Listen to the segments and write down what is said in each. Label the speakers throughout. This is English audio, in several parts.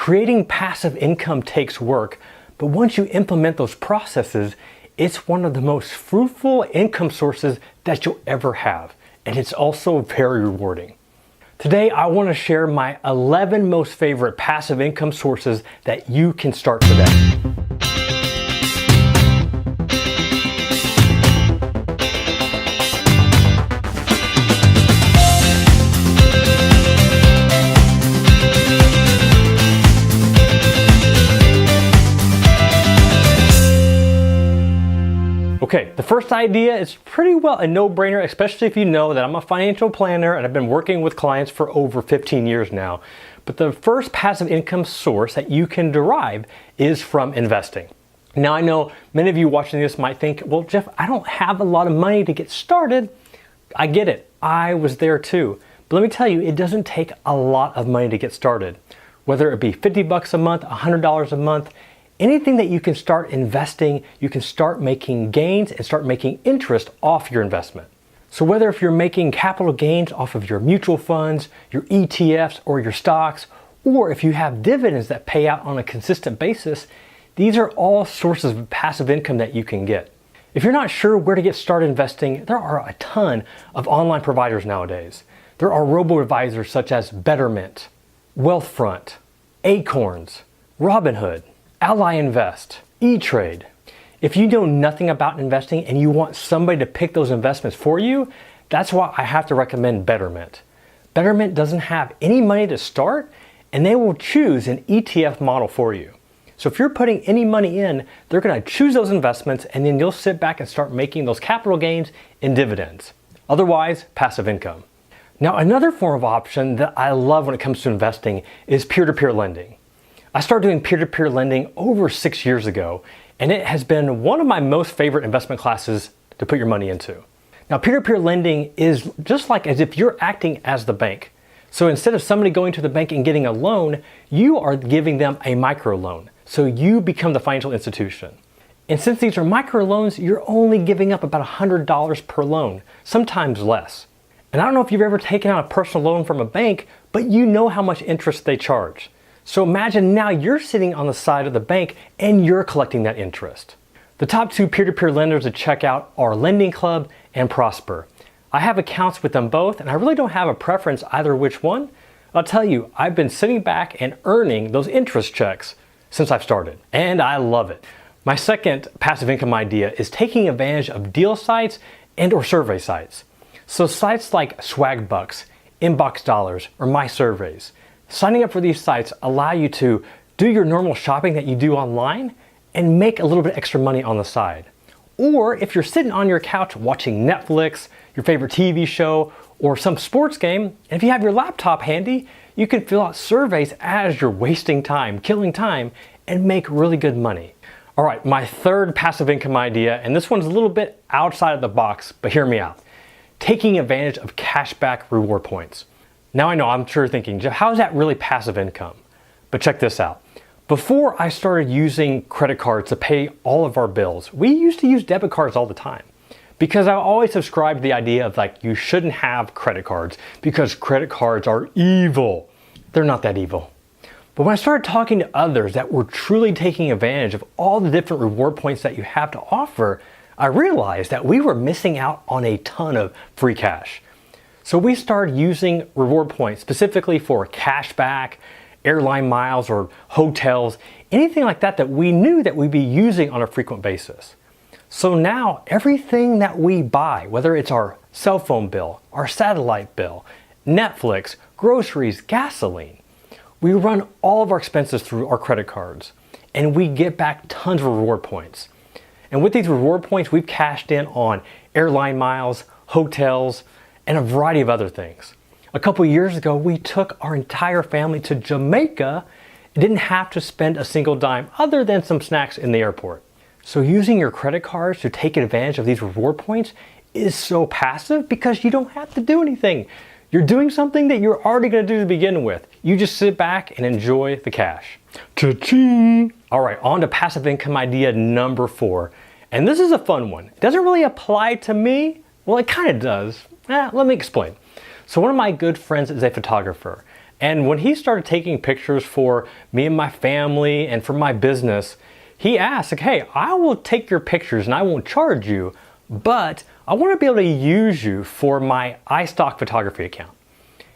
Speaker 1: Creating passive income takes work, but once you implement those processes, it's one of the most fruitful income sources that you'll ever have. And it's also very rewarding. Today, I want to share my 11 most favorite passive income sources that you can start today. Okay, the first idea is pretty well a no-brainer, especially if you know that I'm a financial planner and I've been working with clients for over 15 years now. But the first passive income source that you can derive is from investing. Now I know many of you watching this might think, well, Jeff, I don't have a lot of money to get started. I get it, I was there too. But let me tell you, it doesn't take a lot of money to get started. Whether it be 50 bucks a month, $100 a month, anything that you can start investing, you can start making gains and start making interest off your investment. So whether if you're making capital gains off of your mutual funds, your ETFs, or your stocks, or if you have dividends that pay out on a consistent basis, these are all sources of passive income that you can get. If you're not sure where to get started investing, there are a ton of online providers nowadays. There are robo-advisors such as Betterment, Wealthfront, Acorns, Robinhood, Ally Invest, E-Trade. If you know nothing about investing and you want somebody to pick those investments for you, that's why I have to recommend Betterment. Betterment doesn't have any money to start, and they will choose an ETF model for you. So if you're putting any money in, they're going to choose those investments, and then you'll sit back and start making those capital gains in dividends. Otherwise, passive income. Now, another form of option that I love when it comes to investing is peer-to-peer lending. I started doing peer-to-peer lending over 6 years ago, and it has been one of my most favorite investment classes to put your money into. Now, peer-to-peer lending is just like as if you're acting as the bank. So instead of somebody going to the bank and getting a loan, you are giving them a microloan. So you become the financial institution. And since these are microloans, you're only giving up about $100 per loan, sometimes less. And I don't know if you've ever taken out a personal loan from a bank, but you know how much interest they charge. So imagine now you're sitting on the side of the bank and you're collecting that interest. The top two peer-to-peer lenders to check out are Lending Club and Prosper. I have accounts with them both, and I really don't have a preference either which one. I'll tell you, I've been sitting back and earning those interest checks since I've started, and I love it. My second passive income idea is taking advantage of deal sites and or survey sites. So sites like Swagbucks, Inbox Dollars, or My Surveys. Signing up for these sites allow you to do your normal shopping that you do online and make a little bit extra money on the side. Or if you're sitting on your couch watching Netflix, your favorite TV show, or some sports game, and if you have your laptop handy, you can fill out surveys as you're wasting time, killing time, and make really good money. All right, my third passive income idea, and this one's a little bit outside of the box, but hear me out. Taking advantage of cashback reward points. Now I know, I'm sure you're thinking, Jeff, how is that really passive income? But check this out. Before I started using credit cards to pay all of our bills, we used to use debit cards all the time. Because I always subscribed to the idea of like, you shouldn't have credit cards because credit cards are evil. They're not that evil. But when I started talking to others that were truly taking advantage of all the different reward points that you have to offer, I realized that we were missing out on a ton of free cash. So we started using reward points specifically for cashback, airline miles, or hotels, anything like that that we knew that we'd be using on a frequent basis. So now everything that we buy, whether it's our cell phone bill, our satellite bill, Netflix, groceries, gasoline, we run all of our expenses through our credit cards and we get back tons of reward points. And with these reward points, we've cashed in on airline miles, hotels, and a variety of other things. A couple years ago, we took our entire family to Jamaica and didn't have to spend a single dime other than some snacks in the airport. So using your credit cards to take advantage of these reward points is so passive because you don't have to do anything. You're doing something that you're already going to do to begin with. You just sit back and enjoy the cash. Cha-ching! All right, on to passive income idea number 4. And this is a fun one. It doesn't really apply to me. Well, it kind of does. Let me explain. So one of my good friends is a photographer. And when he started taking pictures for me and my family and for my business, he asked, like, hey, I will take your pictures and I won't charge you, but I want to be able to use you for my iStock photography account.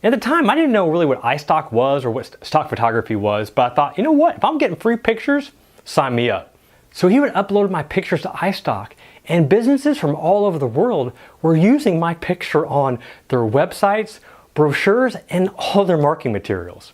Speaker 1: At the time, I didn't know really what iStock was or what stock photography was, but I thought, you know what, if I'm getting free pictures, sign me up. So he would upload my pictures to iStock, and businesses from all over the world were using my picture on their websites, brochures, and all their marketing materials.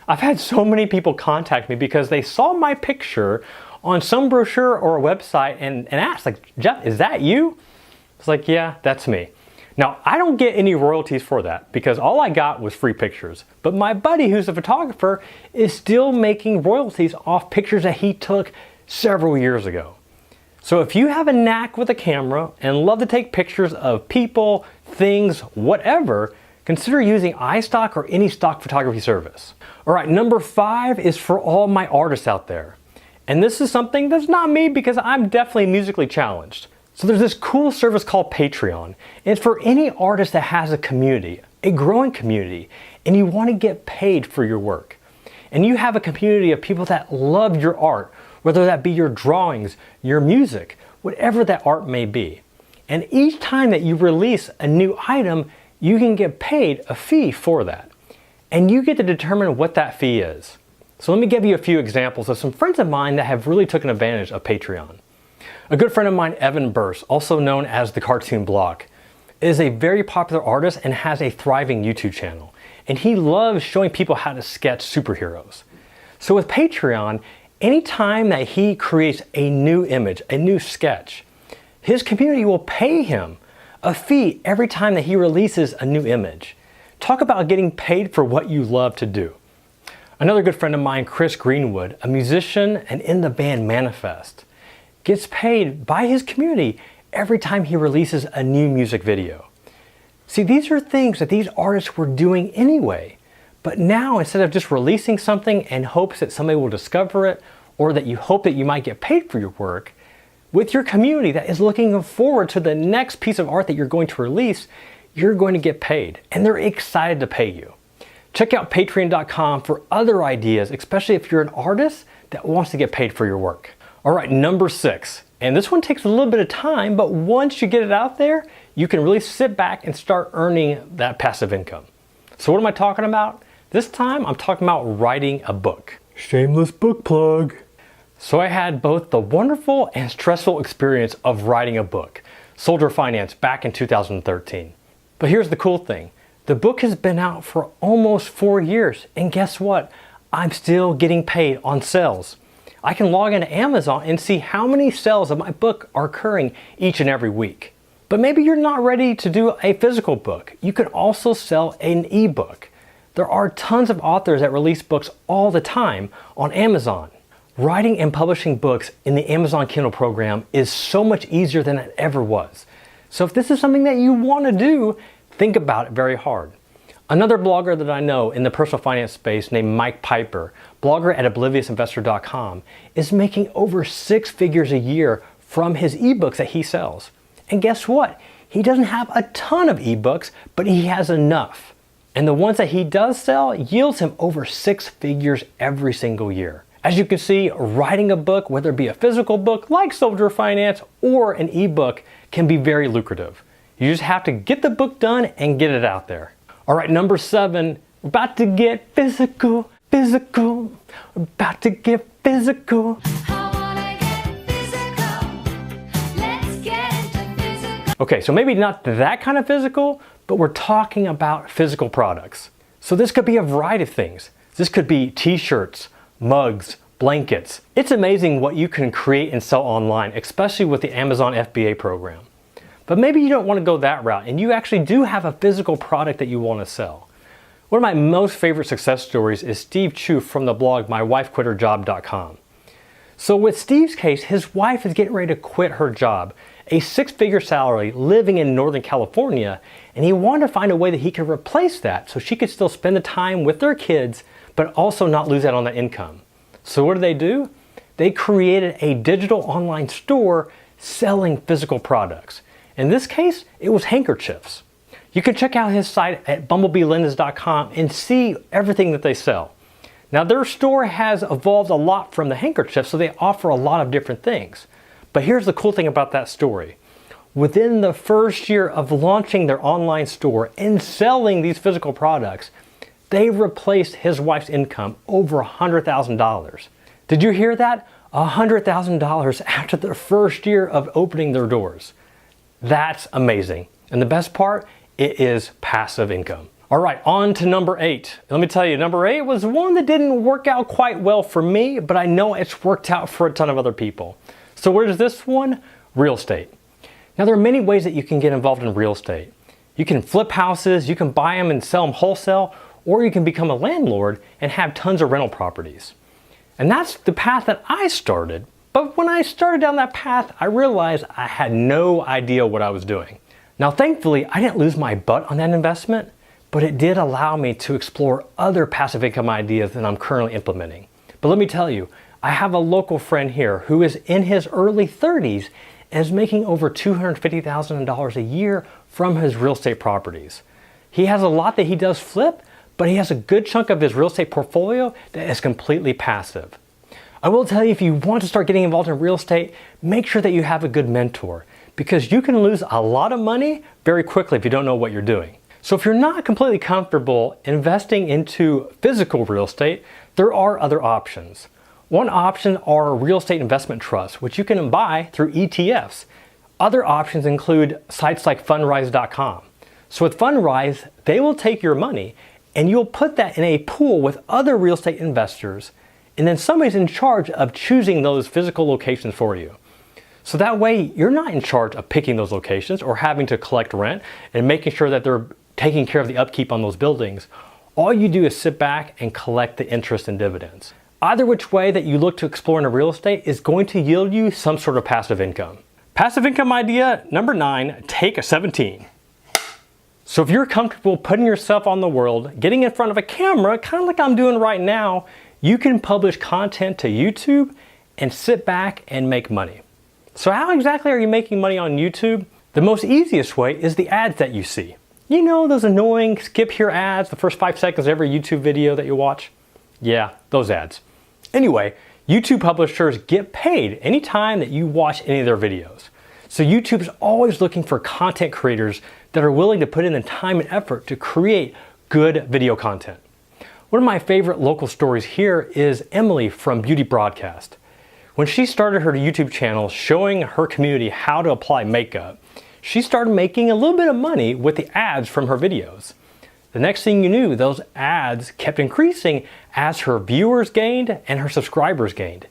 Speaker 1: I've had so many people contact me because they saw my picture on some brochure or a website and asked, like, Jeff, is that you? It's like, yeah, that's me. Now, I don't get any royalties for that because all I got was free pictures. But my buddy, who's a photographer, is still making royalties off pictures that he took several years ago. So if you have a knack with a camera and love to take pictures of people, things, whatever, consider using iStock or any stock photography service. All right, number 5 is for all my artists out there. And this is something that's not me because I'm definitely musically challenged. So there's this cool service called Patreon. And it's for any artist that has a community, a growing community, and you want to get paid for your work. And you have a community of people that love your art, whether that be your drawings, your music, whatever that art may be. And each time that you release a new item, you can get paid a fee for that. And you get to determine what that fee is. So let me give you a few examples of some friends of mine that have really taken advantage of Patreon. A good friend of mine, Evan Burse, also known as the Cartoon Block, is a very popular artist and has a thriving YouTube channel. And he loves showing people how to sketch superheroes. So with Patreon, anytime that he creates a new image, a new sketch, his community will pay him a fee every time that he releases a new image. Talk about getting paid for what you love to do. Another good friend of mine, Chris Greenwood, a musician and in the band Manifest, gets paid by his community every time he releases a new music video. See, these are things that these artists were doing anyway, but now instead of just releasing something in hopes that somebody will discover it or that you hope that you might get paid for your work, with your community that is looking forward to the next piece of art that you're going to release, you're going to get paid, and they're excited to pay you. Check out patreon.com for other ideas, especially if you're an artist that wants to get paid for your work. All right, number 6, and this one takes a little bit of time, but once you get it out there, you can really sit back and start earning that passive income. So what am I talking about? This time I'm talking about writing a book. Shameless book plug. So I had both the wonderful and stressful experience of writing a book, Soldier Finance, back in 2013. But here's the cool thing. The book has been out for almost 4 years, and guess what? I'm still getting paid on sales. I can log into Amazon and see how many sales of my book are occurring each and every week. But maybe you're not ready to do a physical book. You can also sell an ebook. There are tons of authors that release books all the time on Amazon. Writing and publishing books in the Amazon Kindle program is so much easier than it ever was. So if this is something that you want to do, think about it very hard. Another blogger that I know in the personal finance space named Mike Piper, blogger at obliviousinvestor.com, is making over 6 figures a year from his ebooks that he sells. And guess what? He doesn't have a ton of ebooks, but he has enough. And the ones that he does sell yields him over 6 figures every single year. As you can see, writing a book, whether it be a physical book like Soldier Finance or an ebook, can be very lucrative. You just have to get the book done and get it out there. All right, number 7, we're about to get physical, we're about to get physical. Okay, so maybe not that kind of physical, but we're talking about physical products. So this could be a variety of things. This could be t-shirts, mugs, blankets. It's amazing what you can create and sell online, especially with the Amazon FBA program. But maybe you don't want to go that route and you actually do have a physical product that you want to sell. One of my most favorite success stories is Steve Chu from the blog mywifequitherjob.com. So with Steve's case, his wife is getting ready to quit her job, a 6-figure salary living in Northern California, and he wanted to find a way that he could replace that so she could still spend the time with their kids but also not lose out on that income. So what do? They created a digital online store selling physical products. In this case, it was handkerchiefs. You can check out his site at bumblebeelenses.com and see everything that they sell. Now their store has evolved a lot from the handkerchief, so they offer a lot of different things. But here's the cool thing about that story. Within the first year of launching their online store and selling these physical products, they replaced his wife's income over $100,000. Did you hear that? $100,000 after their first year of opening their doors. That's amazing. And the best part, it is passive income. All right, on to number 8. Let me tell you, number 8 was one that didn't work out quite well for me, but I know it's worked out for a ton of other people. So what is this one? Real estate. Now there are many ways that you can get involved in real estate. You can flip houses, you can buy them and sell them wholesale, or you can become a landlord and have tons of rental properties. And that's the path that I started. But when I started down that path, I realized I had no idea what I was doing. Now thankfully, I didn't lose my butt on that investment, but it did allow me to explore other passive income ideas that I'm currently implementing. But let me tell you, I have a local friend here who is in his early 30s and is making over $250,000 a year from his real estate properties. He has a lot that he does flip, but he has a good chunk of his real estate portfolio that is completely passive. I will tell you, if you want to start getting involved in real estate, make sure that you have a good mentor, because you can lose a lot of money very quickly if you don't know what you're doing. So if you're not completely comfortable investing into physical real estate, there are other options. One option are real estate investment trusts, which you can buy through ETFs. Other options include sites like fundrise.com. So with Fundrise, they will take your money and you'll put that in a pool with other real estate investors, and then somebody's in charge of choosing those physical locations for you. So that way, you're not in charge of picking those locations or having to collect rent and making sure that they're taking care of the upkeep on those buildings. All you do is sit back and collect the interest and dividends. Either which way that you look to explore into real estate is going to yield you some sort of passive income. Passive income idea number 9, take a 17. So if you're comfortable putting yourself on the world, getting in front of a camera, kind of like I'm doing right now, you can publish content to YouTube and sit back and make money. So how exactly are you making money on YouTube? The most easiest way is the ads that you see. You know, those annoying skip here ads, the first 5 seconds of every YouTube video that you watch? Yeah, those ads. Anyway, YouTube publishers get paid anytime that you watch any of their videos. So YouTube is always looking for content creators that are willing to put in the time and effort to create good video content. One of my favorite local stories here is Emily from Beauty Broadcast. When she started her YouTube channel showing her community how to apply makeup, she started making a little bit of money with the ads from her videos. The next thing you knew, those ads kept increasing as her viewers gained and her subscribers gained.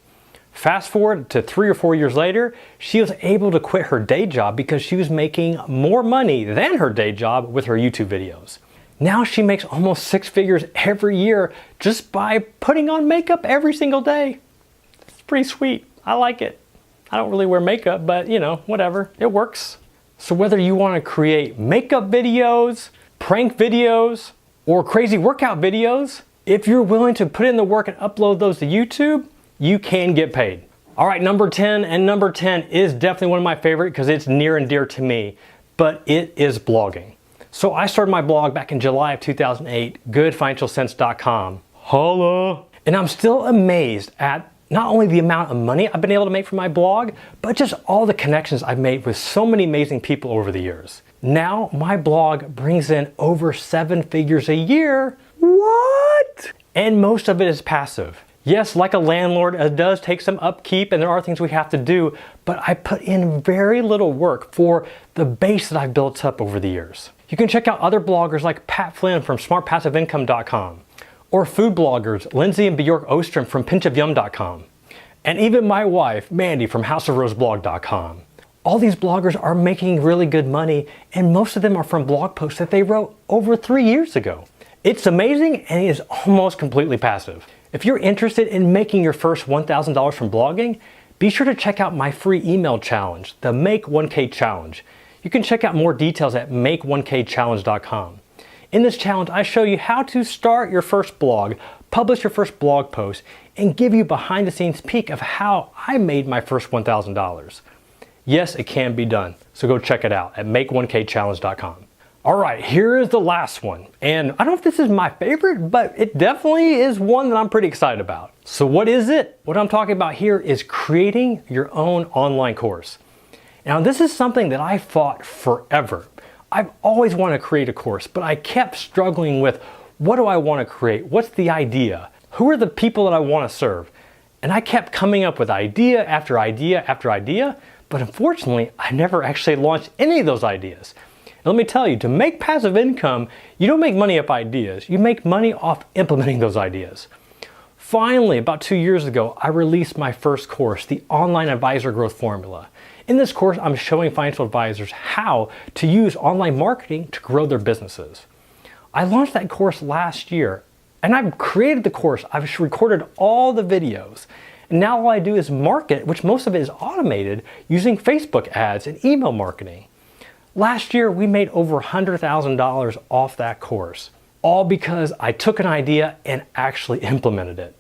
Speaker 1: Fast forward to 3 or 4 years later, she was able to quit her day job because she was making more money than her day job with her YouTube videos. Now she makes almost 6 figures every year just by putting on makeup every single day. It's pretty sweet. I like it. I don't really wear makeup, but you know, whatever, it works. So whether you want to create makeup videos, prank videos, or crazy workout videos, if you're willing to put in the work and upload those to YouTube, you can get paid. All right, number 10, and number 10 is definitely one of my favorite because it's near and dear to me, but it is blogging. So I started my blog back in July of 2008, goodfinancialsense.com. Holla! And I'm still amazed at not only the amount of money I've been able to make from my blog, but just all the connections I've made with so many amazing people over the years. Now my blog brings in over 7 figures a year. What? And most of it is passive. Yes, like a landlord, it does take some upkeep and there are things we have to do, but I put in very little work for the base that I've built up over the years. You can check out other bloggers like Pat Flynn from smartpassiveincome.com, or food bloggers Lindsay and Bjork Ostrom from pinchofyum.com, and even my wife, Mandy from houseofroseblog.com. All these bloggers are making really good money, and most of them are from blog posts that they wrote over 3 years ago. It's amazing, and it is almost completely passive. If you're interested in making your first $1,000 from blogging, be sure to check out my free email challenge, the Make 1K Challenge. You can check out more details at make1kchallenge.com. In this challenge, I show you how to start your first blog, publish your first blog post, and give you a behind-the-scenes peek of how I made my first $1,000. Yes, it can be done, so go check it out at make1kchallenge.com. All right, here is the last one. And I don't know if this is my favorite, but it definitely is one that I'm pretty excited about. So what is it? What I'm talking about here is creating your own online course. Now, this is something that I fought forever. I've always wanted to create a course, but I kept struggling with what do I want to create? What's the idea? Who are the people that I want to serve? And I kept coming up with idea after idea after idea, but unfortunately, I never actually launched any of those ideas. And let me tell you, to make passive income, you don't make money off ideas, you make money off implementing those ideas. Finally, about 2 years ago, I released my first course, the Online Advisor Growth Formula. In this course, I'm showing financial advisors how to use online marketing to grow their businesses. I launched that course last year, and I've created the course. I've recorded all the videos. And now all I do is market, which most of it is automated, using Facebook ads and email marketing. Last year, we made over $100,000 off that course, all because I took an idea and actually implemented it.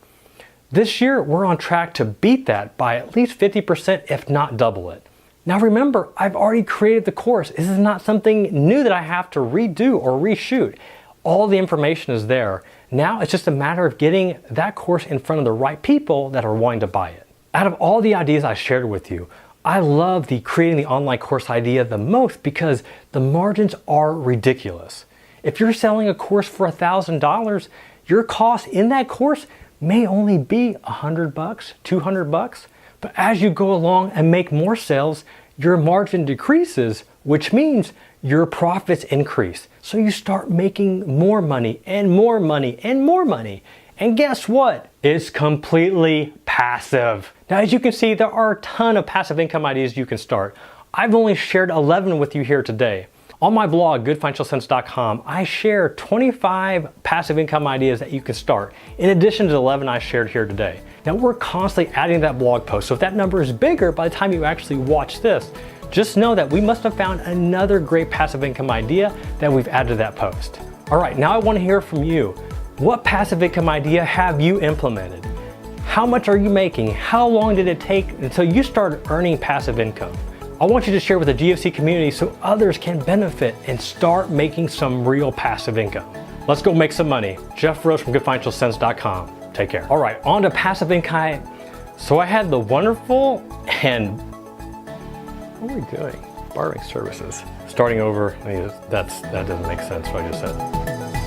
Speaker 1: This year, we're on track to beat that by at least 50%, if not double it. Now remember, I've already created the course. This is not something new that I have to redo or reshoot. All the information is there. Now it's just a matter of getting that course in front of the right people that are wanting to buy it. Out of all the ideas I shared with you, I love the creating the online course idea the most because the margins are ridiculous. If you're selling a course for $1,000, your cost in that course may only be $100, $200. But as you go along and make more sales, your margin decreases, which means your profits increase. So you start making more money and more money and more money. And guess what? It's completely passive. Now, as you can see, there are a ton of passive income ideas you can start. I've only shared 11 with you here today. On my blog, goodfinancialsense.com, I share 25 passive income ideas that you can start, in addition to the 11 I shared here today. Now, we're constantly adding to that blog post, so if that number is bigger by the time you actually watch this, just know that we must have found another great passive income idea that we've added to that post. All right, now I want to hear from you. What passive income idea have you implemented? How much are you making? How long did it take until you started earning passive income? I want you to share with the GFC community so others can benefit and start making some real passive income. Let's go make some money. Jeff Rose from goodfinancialsense.com. Take care. All right, on to passive income. So I had the wonderful and what are we doing? Borrowing services. Starting over, that doesn't make sense what I just said.